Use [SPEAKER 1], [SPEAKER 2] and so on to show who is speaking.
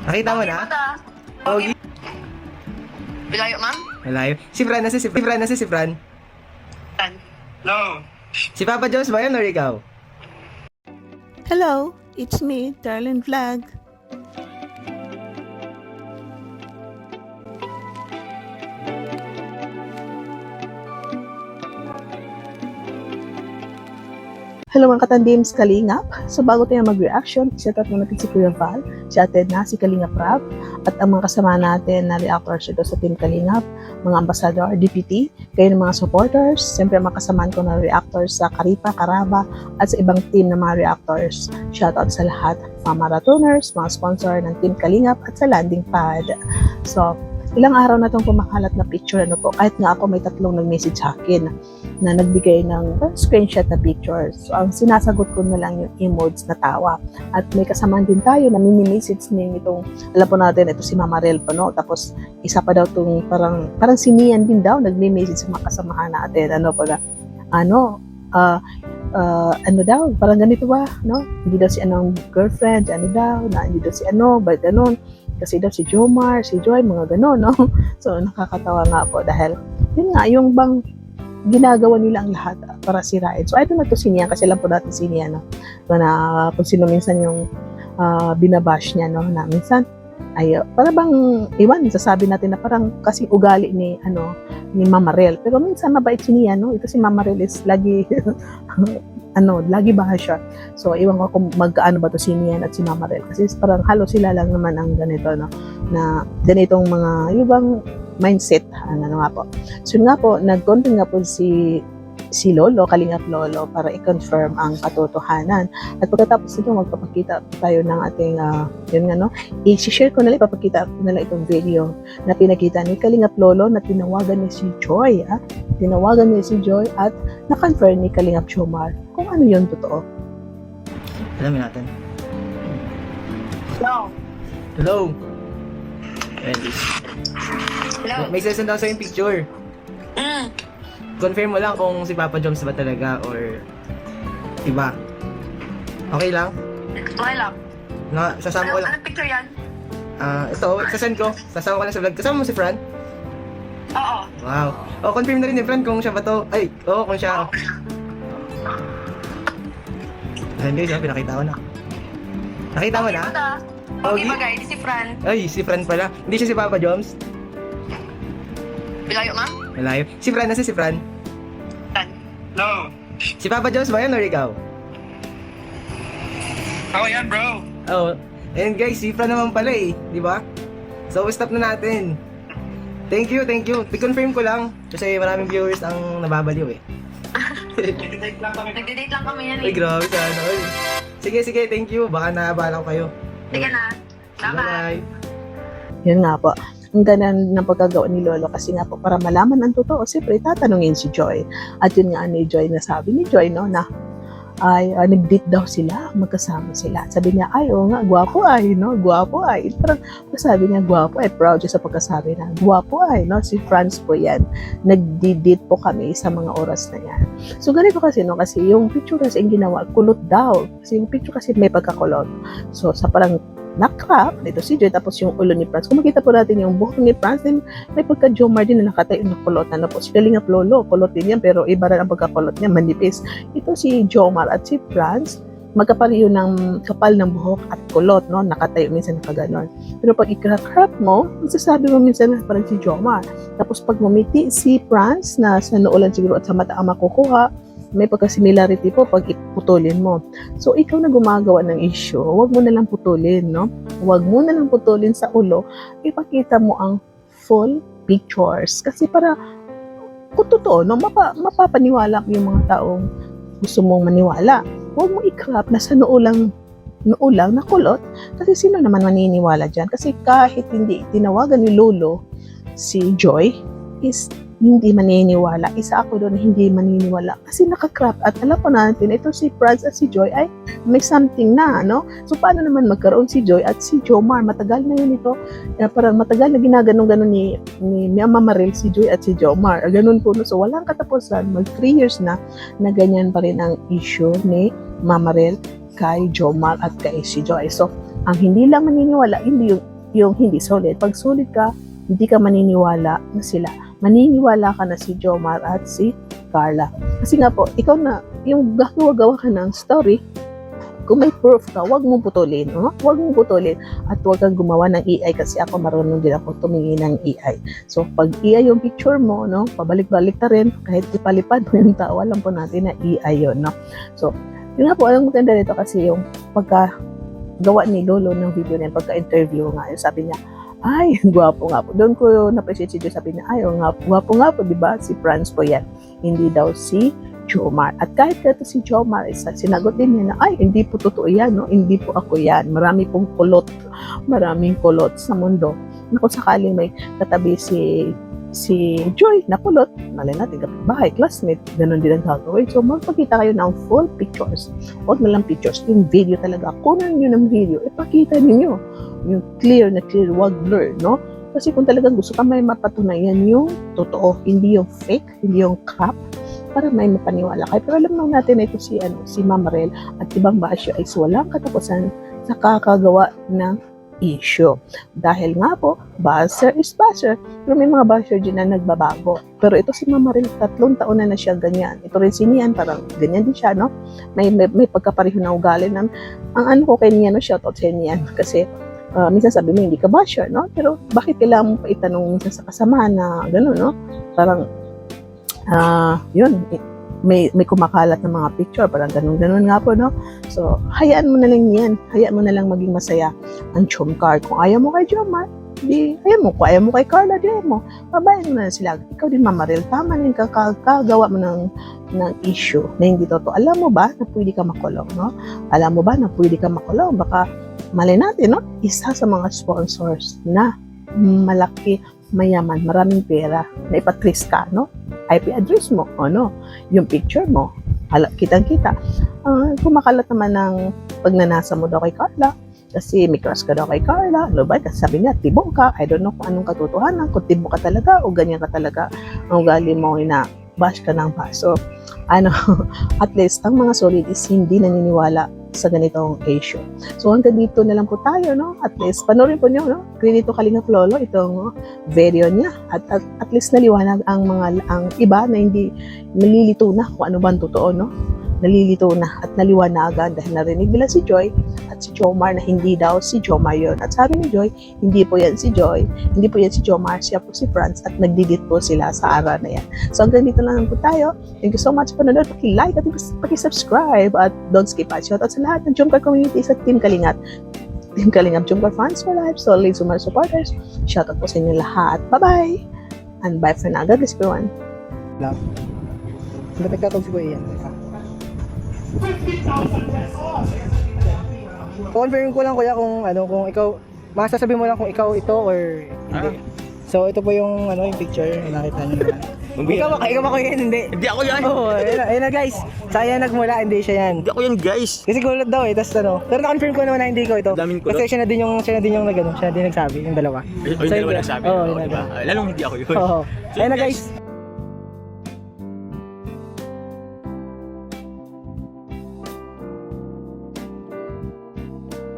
[SPEAKER 1] Nakita mo na?
[SPEAKER 2] Okay.
[SPEAKER 1] Pogi.
[SPEAKER 2] Bilayo, ma'am?
[SPEAKER 1] Malayo. Si Fran, nasa si Fran?
[SPEAKER 3] No.
[SPEAKER 1] Si Papa Jones ba yun or ikaw?
[SPEAKER 4] Hello, it's me, Darlene Vlog. Hello mga katandims, Kalingap. So bago tayo mag-reaction, shout-out muna natin si Kuya Val, shouted na si Kalingap Rap, at ang mga kasama natin na reactors dito sa Team Kalingap, mga ambassador, DPT, kayo ng mga supporters, siyempre mga kasamaan ko na reactors sa Karipa, Karaba, at sa ibang team ng mga reactors. Shoutout sa lahat, mga marathoners, mga sponsor ng Team Kalingap, at sa landing pad. So, ilang araw na itong kumakalat na picture, kahit nga ako may tatlong nag-message sa akin na nagbigay ng screenshot na pictures. So, ang sinasagot ko na lang yung emotes na tawa. At may kasamaan din tayo na mini-message niya itong, alam po natin, ito si Mama Rel pa, no? Tapos, isa pa daw itong parang si Nian din daw, nag-message sa mga kasamahan natin. Ano daw, parang ganito ba, no? Hindi daw si anong girlfriend, hindi daw si ba't ganon? Kasi daw si Jomar, si Joy, mga gano'n, no? So, nakakatawa nga po dahil, yun nga, yung bang ginagawa nila ang lahat para sirain. So, I don't know to si Nian, kasi alam po natin si Nian, no? Na kung sino minsan yung binabash niya, no? Na minsan, ay, para bang, iwan, sasabi natin na parang kasi ugali ni Mama Rel. Pero minsan mabait si Nian, no? Ito si Mama Rel is lagi, lagi bahasya. So, iwan ko kung magkaano ba to si Nian at si Mama Rel. Kasi parang halos sila lang naman ang ganito, no? Na ganitong mga, ibang mindset, nga po. So, nga po, nag-content nga po si Lolo, Kalingap Lolo, para i-confirm ang katotohanan. At pagkatapos nito, magpapakita tayo ng ating, i-share ko na lang, ipapakita ko na lang itong video na pinakita ni Kalingap Lolo na tinawagan niya si Joy, Tinawagan niya si Joy at na-confirm ni Kalingap Jomar kung ano yun totoo.
[SPEAKER 1] Alamin natin.
[SPEAKER 2] No.
[SPEAKER 1] Hello. Ready.
[SPEAKER 2] Hello.
[SPEAKER 1] May sesend daw sa yung picture. Confirm mo lang kung si Papa Jones ba talaga or iba. Okay lang?
[SPEAKER 2] Okay lang.
[SPEAKER 1] Sasama ko lang.
[SPEAKER 2] Anong picture yan?
[SPEAKER 1] Ito, sasend ko. Sasama ko lang sa vlog. Kasama mo si Fran?
[SPEAKER 2] Oo.
[SPEAKER 1] Wow. Confirm na rin ni Fran kung siya ba to. Ay, kung siya. Ayan guys, pinakita ko na. Nakita mo na?
[SPEAKER 2] Okay ba guys? Si Fran.
[SPEAKER 1] Ay, si Fran pala. Hindi siya si Papa Jones.
[SPEAKER 2] Bilayo, ma'am?
[SPEAKER 1] Malayo. Si Fran, nasa si Fran?
[SPEAKER 3] No.
[SPEAKER 1] Si Papa Jones ba yun or ikaw?
[SPEAKER 3] Ako yan, bro.
[SPEAKER 1] And guys, si Fran naman pala di ba? So, stop na natin. Thank you. I-confirm ko lang kasi maraming viewers ang nababaliw
[SPEAKER 3] Nag-date lang kami.
[SPEAKER 2] Nagde-date lang kami yan
[SPEAKER 1] Ay, grabe sana. Sige, thank you. Baka naabala ko kayo.
[SPEAKER 2] Sige na. Bye-bye.
[SPEAKER 4] Yun nga po. Ang ganda ng pagkagawa ni Lolo kasi nga po para malaman ang totoo, siyempre tatanungin si Joy. At yun nga ni Joy, nasabi ni Joy, no, na ay nag-date daw sila, magkasama sila. Sabi niya, ay, oo nga, gwapo ay, no, gwapo ay. Parang sabi niya, gwapo ay, proud siya sa pagkasabi na, gwapo ay, no, si Franz po yan. Nag-date po kami sa mga oras na yan. So, ganito kasi, no, kasi yung picture kasi yung ginawa, kulot daw. Kasi yung picture kasi may pagkakulot. So, sa parang nakrap, dito si Joy, tapos yung ulo ni Franz. Kung makita po natin yung buhok ni Franz, then may pagka-Jomar din na nakatayo na kulot. Ano po, si Kalingap Lolo, kulot din yan, pero iba rin ang pagkakulot niya, manipis. Ito si Jomar at si Franz, magkapal yun ng kapal ng buhok at kulot, no? Nakatayo, minsan nakaganon. Pero pag i-crap mo, masasabi mo minsan na parang si Jomar. Tapos pag mamiti si Franz, na sa noo lang siguro at sa mata ang makukuha, may pagka-similarity po pag iputulin mo. So, ikaw na gumagawa ng issue, huwag mo na lang putulin, no? Huwag mo na lang putulin sa ulo, ipakita mo ang full pictures. Kasi para, kung totoo, no, mapapaniwala yung mga taong gusto mong maniwala. Huwag mo i-crop na sa noo lang na kulot, kasi sino naman maniniwala dyan? Kasi kahit hindi tinawagan ni Lolo si Joy, is hindi maniniwala. Isa ako doon hindi maniniwala. Kasi nakakrap. At alam po natin, ito si Franz at si Joy ay may something na, no? So, paano naman magkaroon si Joy at si Jomar? Matagal na yun ito. Parang matagal na ginaganon-ganon ni Mama Rel si Joy at si Jomar. Ganun po. No? So, walang katapusan. Mag 3 years na ganyan pa rin ang issue ni Mama Rel kay Jomar at kay si Joy. So, ang hindi lang maniniwala, hindi yung yung hindi solid. Pag solid ka, hindi ka maniniwala na sila. Maniniwala ka na si Jomar at si Carla. Kasi nga po, ikaw na, yung gagawa-gawa ka ng story, kung may proof ka, huwag mong putulin. No? Huwag mong putulin. At huwag kang gumawa ng AI kasi ako marunong din ako tumingin ng AI. So, pag AI yung picture mo, no, pabalik-balik na rin, kahit ipalipad mo yung tao, alam po natin na AI yun. No? So, yun nga po, ang maganda nito kasi yung pagka-gawa ni Lolo ng video na yun, pagka-interview nga, yun, sabi niya, ay, gwapo nga po. Doon ko na-appreciate si Joy, sabi niya, ay, gwapo nga po, di ba? Si Franz po yan. Hindi daw si Jomar. At kahit ito si Jomar, sinagot din niya na, ay, hindi po totoo yan, no? Hindi po ako yan. Marami pong kulot. Maraming kulot sa mundo. Na kung sakaling may katabi si Joy na kulot, malay natin, kapitbahay, classmate, ganun din ang gagawin. So, magpakita kayo ng full pictures. Huwag na lang pictures. Yung video talaga. Kunan nyo ng video, ipakita ninyo. Yung clear na clear, wag blur, no? Kasi kung talagang gusto ka may mapatunayan yung totoo, hindi yung fake, hindi yung crap, para may mapaniwala kayo. Pero alam naman natin na ito si Ma'am Marel at ibang basyo ay walang katapusan sa kakagawa ng issue. Dahil nga po, buzzer is buzzer. Pero may mga buzzer din na nagbabago. Pero ito si Ma'am Marel, 3 taon na siya ganyan. Ito rin si Nian, parang ganyan din siya, no? May pagkapareho na ugali na, ang ano ko kay Nian, no? Shoutout sa Nian. Kasi, minsan sabi mo, hindi ka basher, no? Pero bakit kailangan mo pa itanong minsan sa kasama na gano'n, no? Parang, yun, may kumakalat ng mga picture, parang ganun nga po, no? So, hayaan mo na lang yan. Hayaan mo na lang maging masaya ang Jomcar. Kung ayaw mo kay Jomar, di, ayaw mo. Kung ayaw mo kay Carla, di ayaw mo. Babayan mo na sila. Ikaw din, Ma'am Marel, tama na yung kagawa mo ng issue na hindi totoo. Alam mo ba na pwede ka makulong, no? Alam mo ba na pwede ka makulong? Baka, malay natin, no? Isa sa mga sponsors na malaki, mayaman, maraming pera, na ipatrace ka, no? IP address mo, no? Yung picture mo, kitang-kita. Kumakalat naman ng pagnanasa mo daw kay Carla, kasi may crush ka daw kay Carla, ano ba? Kasi sabi niya, tibong ka, I don't know kung anong katotohanan, kung tibong ka talaga, o ganyan ka talaga, ang ugali mo na bash ka ng bash. So, at least, ang mga solid is hindi naniniwala sa ganitong issue. So, hanggang dito na lang po tayo, no? At least, panoorin po nyo, no? Kredito Kalingap Lolo, itong video niya. At least naliwanag ang iba na hindi nalilito na kung ano ba ang totoo, no? Nalilito na at naliwanagan dahil narinig nila si Joy at si Jomar na hindi daw si Jomar yun. At sabi ni Joy, hindi po yan si Joy, hindi po yan si Jomar, siya po si Franz at nagdidit po sila sa araw na yan. So hanggang dito lang po tayo. Thank you so much for nanonood. Paki-like at paki-subscribe at don't skip at shoutout sa lahat ng Jomcar community sa Team Kalingap. Team Kalingap Jomcar fans for life, solid Sumar supporters. Shoutout po sa inyo lahat. Bye-bye! And bye for now. God bless everyone.
[SPEAKER 1] Love. Ba't nagkatog si Kuya yan? Confirm ko lang kuya kung kung ikaw, masasabi mo lang kung ikaw ito or hindi. So ito po yung yung picture na nakita niyo naman. Ikaw ba kuya yan? Hindi.
[SPEAKER 3] Hindi ako yan.
[SPEAKER 1] Oo, ayun na guys. Saya nagmula, hindi siya yan.
[SPEAKER 3] Hindi ako yan, guys.
[SPEAKER 1] Kasi kulot daw tas pero na-confirm ko naman na hindi ko ito.
[SPEAKER 3] Daming kulot.
[SPEAKER 1] Kasi siya na din yung nagsabi, yung dalawa.
[SPEAKER 3] Yung dalawa nagsabi.
[SPEAKER 1] Oo,
[SPEAKER 3] Diba? Lalong hindi ako yun.
[SPEAKER 1] Oo.
[SPEAKER 3] So,
[SPEAKER 1] Ayun na
[SPEAKER 3] guys,
[SPEAKER 1] guys.